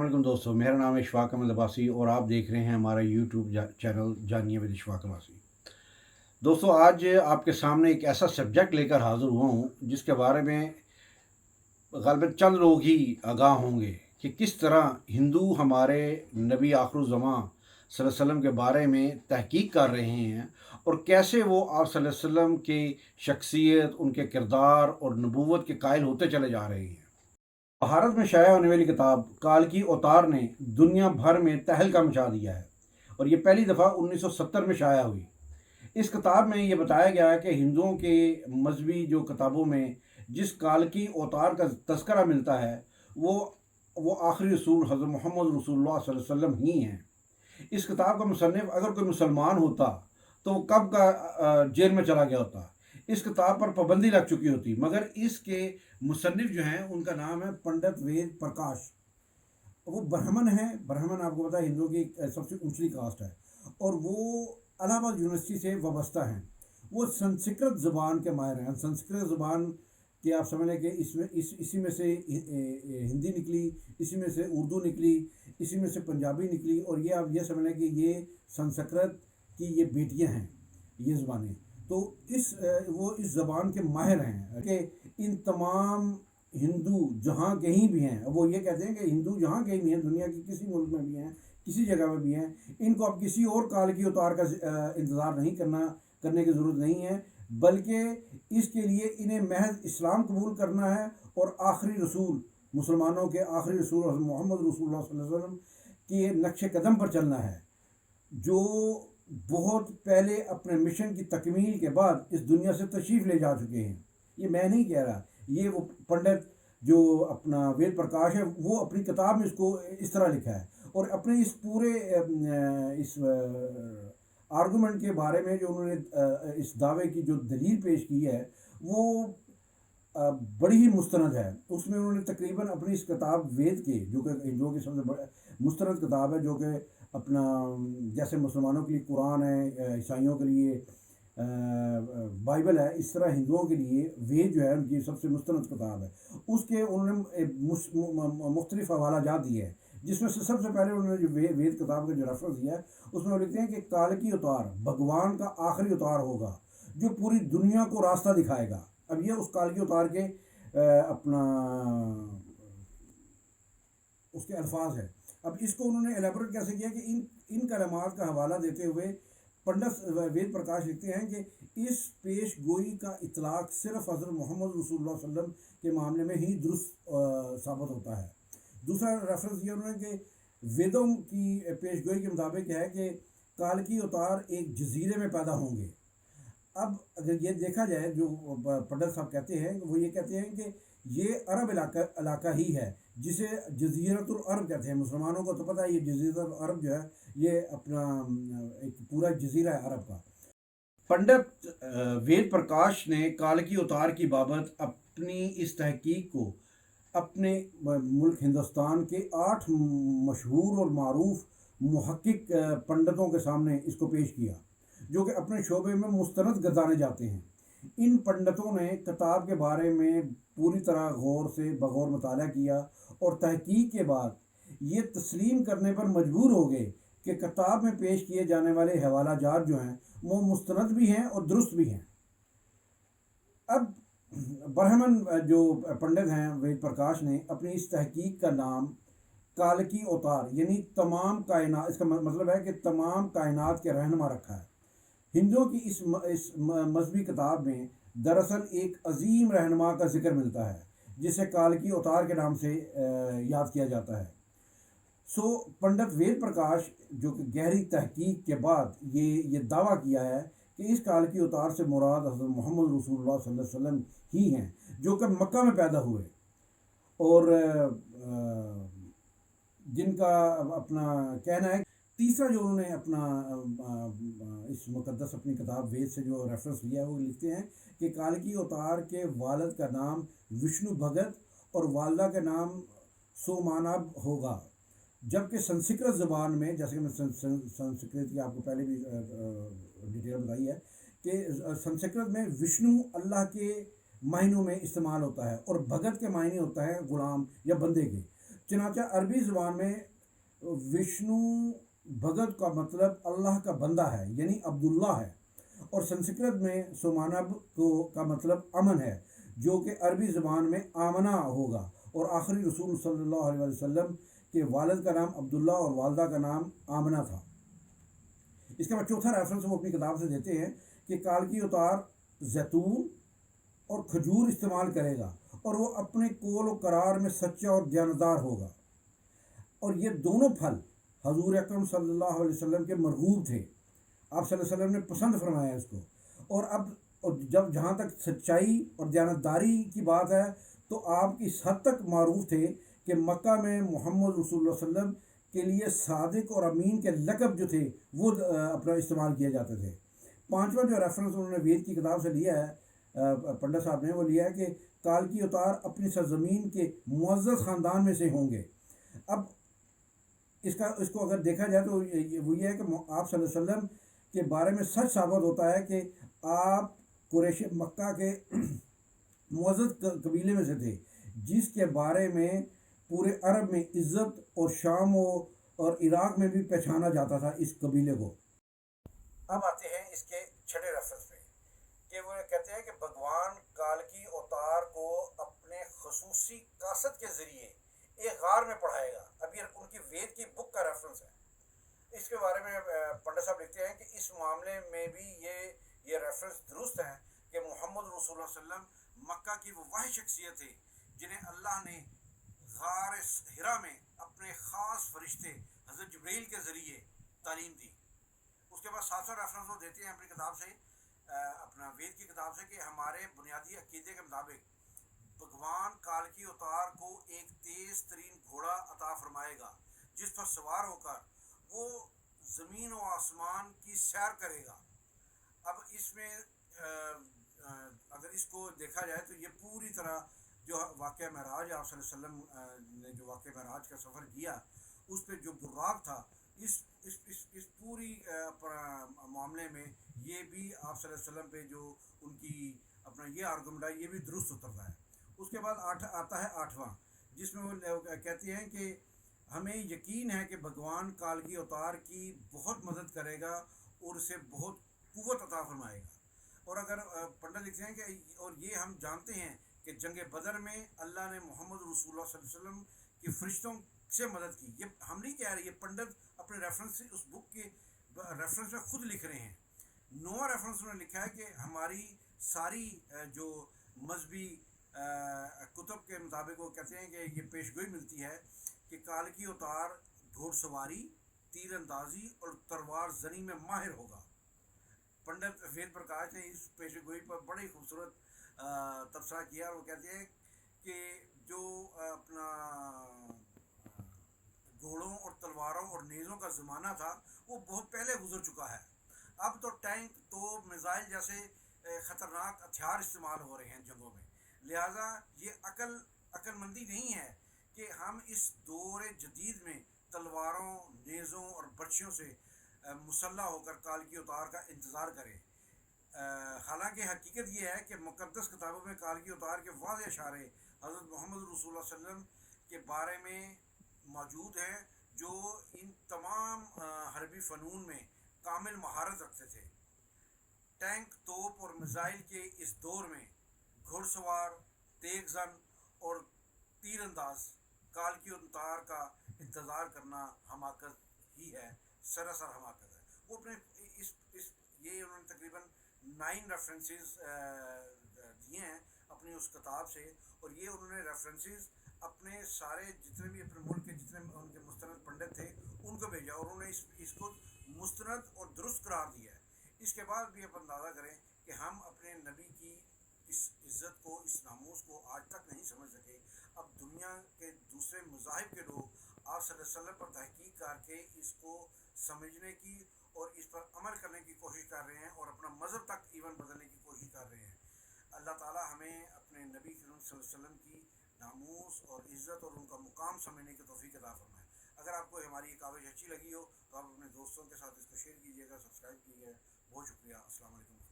वालेकुम दोस्तों, मेरा नाम है इशफाक अहमद अब्बासी और आप देख रहे हैं हमारा यूट्यूब चैनल जानिए विद इशफाक अब्बासी। दोस्तों, आज आपके सामने एक ऐसा सब्जेक्ट लेकर हाज़िर हुआ हूँ जिसके बारे में ग़ालिबन चंद लोग ही आगाह होंगे कि किस तरह हिंदू हमारे नबी आखिरुज़्ज़मां सल्लल्लाहु अलैहि वसल्लम के बारे में तहकीक कर रहे हैं और कैसे वो आप सल्लल्लाहु अलैहि वसल्लम की शख्सियत, उनके किरदार और नबूवत के कायल होते चले जा रहे हैं। भारत में शाया होने वाली किताब काल की अवतार ने दुनिया भर में तहलका मचा दिया है और ये पहली दफ़ा 1970 में शाया हुई। इस किताब में ये बताया गया है कि हिंदुओं के मजहबी जो किताबों में जिस काल की अवतार का तस्करा मिलता है वो वो आखिरी रसूल हज़रत मोहम्मद रसूलुल्लाह सल्लल्लाहु अलैहि वसल्लम ही हैं। इस किताब का मुसन्निफ़ अगर कोई मुसलमान होता तो वो कब का जेल में चला गया होता। इस किताब पर पाबंदी लग चुकी होती, मगर इसके मुसन्निफ़ जो हैं उनका नाम है पंडित वेद प्रकाश। वो ब्राह्मण हैं। ब्राह्मण आपको पता है हिंदुओं की सबसे ऊंची कास्ट है और वो इलाहाबाद यूनिवर्सिटी से वाबस्ता हैं। वो संस्कृत ज़ुबान के माहिर हैं। संस्कृत ज़ुबान कि आप समझ लें कि इसी में से हिंदी निकली, इसी में से उर्दू निकली, इसी में से पंजाबी निकली और ये आप ये समझ लें कि ये संस्कृत की ये बेटियां हैं, ये ज़बानें। तो वो इस ज़बान के माहिर हैं कि इन तमाम हिंदू जहाँ कहीं भी हैं, वो ये कहते हैं कि हिंदू जहाँ कहीं भी हैं, दुनिया के किसी मुल्क में भी हैं, किसी जगह में भी हैं, इनको अब किसी और काल की उतार का इंतज़ार नहीं करने की ज़रूरत नहीं है, बल्कि इसके लिए इन्हें महज इस्लाम कबूल करना है और आखिरी रसूल, मुसलमानों के आखिरी रसूल मोहम्मद रसूलुल्लाह सल्लल्लाहु अलैहि वसल्लम के नक्शे कदम पर चलना है, जो बहुत पहले अपने मिशन की तकमील के बाद इस दुनिया से तशरीफ़ ले जा चुके हैं। ये मैं नहीं कह रहा, ये वो पंडित जो अपना वेद प्रकाश है वो अपनी किताब में इसको इस तरह लिखा है और अपने इस पूरे इस आर्गूमेंट के बारे में जो उन्होंने इस दावे की जो दलील पेश की है वो बड़ी ही मुस्तनद है। उसमें उन्होंने तकरीबन अपनी इस किताब वेद के जो कि हिंदुओं की सबसे बड़ा मुस्तनद किताब है, जो कि अपना जैसे मुसलमानों के लिए कुरान है, ईसाइयों के लिए बाइबल है, इस तरह हिंदुओं के लिए वेद जो है उनकी सबसे मुस्तनद किताब है। उसके उन्होंने मुख्तलिफ हवाला जात दिए हैं, जिसमें से सबसे पहले उन्होंने जो वेद किताब का जो रेफरेंस दिया है उसमें वो लिखते हैं कि काल की उतार भगवान का आखिरी उतार होगा जो पूरी दुनिया को रास्ता दिखाएगा। अब ये उस काल की उतार के अपना उसके अल्फाज है। अब इसको उन्होंने एलेबोरेट कैसे किया कि इन कलमात का हवाला देते हुए पंडित वेद प्रकाश लिखते हैं कि इस पेश गोई का इतलाक सिर्फ हज़रत मोहम्मद रसूलुल्लाह सल्लल्लाहु अलैहि वसल्लम के मामले में ही दुरुस्त साबित होता है। दूसरा रेफरेंस दिया उन्होंने कि वेदों की पेश गोई के मुताबिक है कि काल की उतार एक जजीरे में पैदा होंगे। अब अगर ये देखा जाए जो पंडित साहब कहते हैं वो ये कहते हैं कि ये अरब इलाका ही है जिसे जजीरतुल अरब कहते हैं। मुसलमानों को तो पता है ये जजीरतुल अरब जो है ये अपना एक पूरा जजीरा है अरब का। पंडित वेद प्रकाश ने काल की उतार की बाबत अपनी इस तहकीक को अपने मुल्क हिंदुस्तान के 8 मशहूर और मारूफ मुहक्किक पंडितों के सामने इसको पेश किया, जो कि अपने शोबे में मुस्तनद गजाने जाते हैं। इन पंडितों ने किताब के बारे में पूरी तरह गौर से बगौर मुताला किया और तहकीक के बाद ये तस्लीम करने पर मजबूर हो गए कि किताब में पेश किए जाने वाले हवाला जात जो हैं वो मुस्तनद भी हैं और दुरुस्त भी हैं। अब ब्राह्मण जो पंडित हैं वेद प्रकाश ने अपनी इस तहकीक का नाम काल की अवतार यानी तमाम कायनात, इसका मतलब है कि तमाम कायनात के रहनुमा रखा है। हिंदुओं की इस मजहबी किताब में दरअसल एक अजीम रहनुमा का जिक्र मिलता है जिसे काल की अवतार के नाम से याद किया जाता है। सो पंडित वेद प्रकाश जो कि गहरी तहकीक के बाद ये दावा किया है कि इस काल की उतार से मुराद हज़रत मोहम्मद रसूलुल्लाह सल्लल्लाहु अलैहि वसल्लम ही हैं, जो कि मक्का में पैदा हुए और जिनका अपना कहना है। तीसरा जो उन्होंने अपना इस मुकद्दस अपनी किताब वेद से जो रेफरेंस लिया है वो लिखते हैं कि काल की अवतार के वालिद का नाम विष्णु भगत और वालदा का नाम सोमानाब होगा, जबकि संस्कृत ज़बान में, जैसे कि मैं संस्कृत की आपको पहले भी डिटेल बताई है कि संस्कृत में विष्णु अल्लाह के मायनों में इस्तेमाल होता है और भगत के मायने होता है गुलाम या बंदे के। चनाचा अरबी ज़ुबान में विष्णु भगत का मतलब अल्लाह का बंदा है, यानी अब्दुल्ला है, और संस्कृत में सोमानब को का मतलब अमन है, जो कि अरबी ज़ुबान में आमना होगा। और आखिरी रसूल सल्लल्लाहु अलैहि वसल्लम के वालिद का नाम अब्दुल्ला और वालदा का नाम आमना था। इसके बाद चौथा रेफरेंस वो अपनी किताब से देते हैं कि काल की उतार जैतून और खजूर इस्तेमाल करेगा, और वो अपने कोल और करार में सच्चा और दयानतदार होगा। और ये दोनों फल हजूर अकरम सल्लल्लाहु अलैहि वसल्लम के मरगूब थे, आप सल्लल्लाहु अलैहि वसल्लम ने पसंद फरमाया इसको। और अब और जब जहाँ तक सच्चाई और दयानतदारी की बात है, तो आप इस हद तक मारूफ थे कि मक्का में मोहम्मद रसूलुल्लाह सल्लल्लाहु अलैहि वसल्लम के लिए सादिक और अमीन के लक़ब जो थे वो अपना इस्तेमाल किए जाते थे। पांचवा जो रेफरेंस उन्होंने वेद की किताब से लिया है, पंडित साहब ने वो लिया है कि काल की उतार अपनी सरजमीन के मुअज़्ज़ज़ ख़ानदान में से होंगे। अब इसको अगर देखा जाए तो वो ये है कि आप सल्लल्लाहु अलैहि वसल्लम के बारे में सच साबित होता है कि आप कुरैश मक्का के मुअज़्ज़ज़ कबीले में से थे, जिसके बारे में पूरे अरब में इज़्ज़त और शाम और इराक़ में भी पहचाना जाता था इस कबीले को। अब आते हैं इसके छठे रेफरेंस पे कि वो कहते हैं कि भगवान काल की अवतार को अपने खसूसी कासत के ज़रिए एक गार में पढ़ाएगा। अब ये उनकी वेद की बुक का रेफरेंस है। इसके बारे में पंडित साहब लिखते हैं कि इस मामले में भी ये रेफरेंस दुरुस्त है कि मोहम्मद रसूलुल्लाह सल्लल्लाहु अलैहि वसल्लम मक्का की वो वाहिद शख्सियत थे जिन्हें अल्लाह ने गार हिरा में अपने ख़ास फरिश्ते हज़रत जिब्रील के ज़रिए तालीम दी। उसके बाद सातवां रेफरेंस वो देते हैं अपनी किताब से, अपना वेद की किताब से, कि हमारे बुनियादी अकीदे के मुताबिक भगवान काल की अवतार को एक तेज़ तरीन घोड़ा अता फरमाएगा, जिस पर सवार होकर वो ज़मीन और आसमान की सैर करेगा। अब इसमें अगर इसको देखा जाए तो ये पूरी तरह जो वाक़या महराज आप सल्लल्लाहु अलैहि वसल्लम ने जो वाक़या महराज का सफ़र किया, उस पर जो बुर्राक था, इस पूरी मामले में ये भी आप सल्लल्लाहु अलैहि वसल्लम पे जो उनकी अपना ये आर्गुमेंट है, ये भी दुरुस्त उतरता है। उसके बाद आता है आठवां, जिसमें वो कहते हैं कि हमें यकीन है कि भगवान काल की अवतार की बहुत मदद करेगा और उसे बहुत कुव्वत अता फरमाएगा। और अगर पंडित लिखते हैं कि और ये हम जानते हैं कि जंग बदर में अल्लाह ने मोहम्मद रसूलुल्लाह सल्लल्लाहु अलैहि वसल्लम के फरिश्तों से मदद की। ये हम नहीं कह रहे, ये पंडित अपने रेफरेंस से उस बुक के रेफरेंस में खुद लिख रहे हैं। नौवां रेफरेंस उन्होंने लिखा है कि हमारी सारी जो मजहबी कुतुब के मुताबिक वो कहते हैं कि ये पेशगोई मिलती है कि काल की अवतार घोड़सवारी, तीर अंदाजी और तलवार जनी में माहिर होगा। पंडित वेद प्रकाश ने इस पेशगोई पर बड़े खूबसूरत तबसरा किया, और वो कहते हैं कि जो अपना घोड़ों और तलवारों और नेज़ों का ज़माना था वो बहुत पहले गुजर चुका है। अब तो टैंक, तोप, मिसाइल जैसे ख़तरनाक हथियार इस्तेमाल हो रहे हैं जंगों में। लिहाजा ये अक्लमंदी नहीं है कि हम इस दौर जदीद में तलवारों, नेज़ों और बर्छियों से मुसल्लह होकर काल की अवतार का इंतज़ार करें। हालांकि हकीकत ये है कि मुक़द्दस किताबों में काल की अवतार के वाज़ेह इशारे हज़रत मोहम्मद रसूलुल्लाह सल्लल्लाहु अलैहि वसल्लम के बारे में मौजूद हैं, जो इन तमाम हरबी फ़नून में कामिल महारत रखते थे। टैंक, तोप और मिसाइल के इस दौर में घुड़सवार, तेगजन और तीरंदाज काल की अवतार का इंतज़ार करना हमाकत ही है, सरासर हमाकत है। वो अपने ये उन्होंने तकरीबन 9 रेफरेंसेस दिए हैं अपनी उस किताब से, और ये उन्होंने रेफरेंसेस अपने सारे जितने भी अपने मुल्क के जितने उनके मुस्तनद पंडित थे उनको भेजा, और उन्होंने इसको मुस्तनद और दुरुस्त करार दिया है। इसके बाद भी आप अंदाज़ा करें कि हम अपने नबी की इस इज़्ज़त को, इस नामूस को आज तक नहीं समझ सके। अब दुनिया के दूसरे मज़ाहिब के लोग आप सल्लल्लाहु अलैहि वसल्लम पर तहकीक करके इसको समझने की और इस पर अमल करने की कोशिश कर रहे हैं, और अपना मज़हब तक इवन बदलने की कोशिश कर रहे हैं। अल्लाह ताला हमें अपने नबी सल्लल्लाहु अलैहि वसल्लम की नामूस और इज़्ज़त और उनका मुकाम समझने की तौफीक अता फरमाए। अगर आपको हमारी ये काविश अच्छी लगी हो तो आप अपने दोस्तों के साथ इसको शेयर कीजिएगा, सब्सक्राइब कीजिएगा। बहुत शुक्रिया। अस्सलाम वालेकुम।